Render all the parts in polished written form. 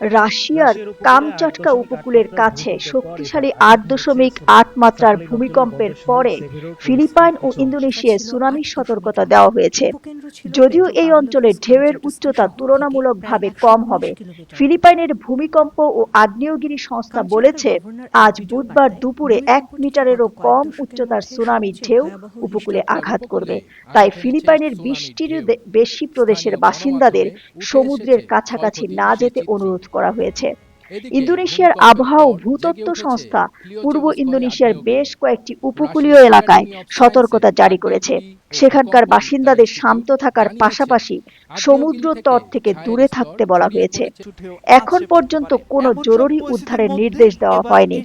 রাশিয়ার কামচাটকা উপকূলের কাছে শক্তিশালী ৮.৮ মাত্রার ভূমিকম্পের পরে ফিলিপাইন ও ইন্দোনেশিয়ায় সুনামির সতর্কতা দেওয়া হয়েছে। যদিও এই অঞ্চলে ঢেউয়ের উচ্চতা তুলনামূলকভাবে কম হবে, ফিলিপাইনের ভূমিকম্প ও আগ্নেয়গিরি সংস্থা বলেছে আজ বুধবার দুপুরে ১ মিটারেরও কম উচ্চতার সুনামি ঢেউ উপকূলে আঘাত করবে। তাই ফিলিপাইনের ২০টিরও বেশি প্রদেশের বাসিন্দাদের সমুদ্রের কাছাকাছি না যেতে অনুরোধ করা হয়েছে। ইন্দোনেশিয়ার আবহাওয়া ও ভূতত্ত্ব সংস্থা পূর্ব ইন্দোনেশিয়ার বেশ কয়েকটি উপকূলীয় এলাকায় সতর্কতা জারি করেছে। সেখানকার বাসিন্দাদের শান্ত থাকার পাশাপাশি সমুদ্র তট থেকে দূরে থাকতে বলা হয়েছে। এখন পর্যন্ত কোনো জরুরি উদ্ধারের নির্দেশ দেওয়া হয়নি।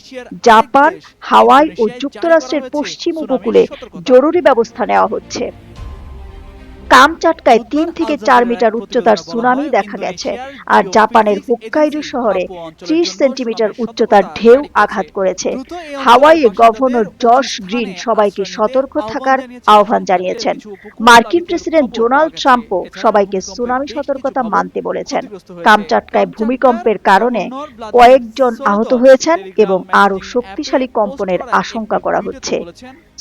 জাপান, হাওয়াই ও যুক্তরাষ্ট্রের পশ্চিম উপকূলে জরুরি ব্যবস্থা নেওয়া হচ্ছে। কামচাটকায় ৩ থেকে ৪ মিটার উচ্চতার সুনামি দেখা গেছে, আর জাপানের হোক্কাইডো শহরে ৩০ সেন্টিমিটার উচ্চতার ঢেউ আঘাত করেছে। হাওয়াইয়ে গভর্নর জশ গ্রিন সবাইকে সতর্ক থাকার আহ্বান জানিয়েছেন। মার্কিন প্রেসিডেন্ট ডোনাল্ড ট্রাম্পও সবাইকে সুনামি সতর্কতা মানতে বলেছেন। কামচাটকায় ভূমিকম্পের কারণে কয়েকজন আহত হয়েছেন এবং আরও শক্তিশালী কম্পনের আশঙ্কা করা হচ্ছে।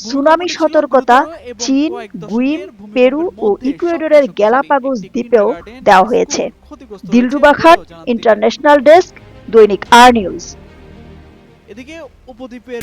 সুনামি সতর্কতা চীন, গুইম, পেরু ও ইকুয়েডরের গ্যালাপাগোস দ্বীপেও দেওয়া হয়েছে। দিলরুবা খান, ইন্টারন্যাশনাল ডেস্ক, দৈনিক আর নিউজ। এদিকে উপদ্বীপের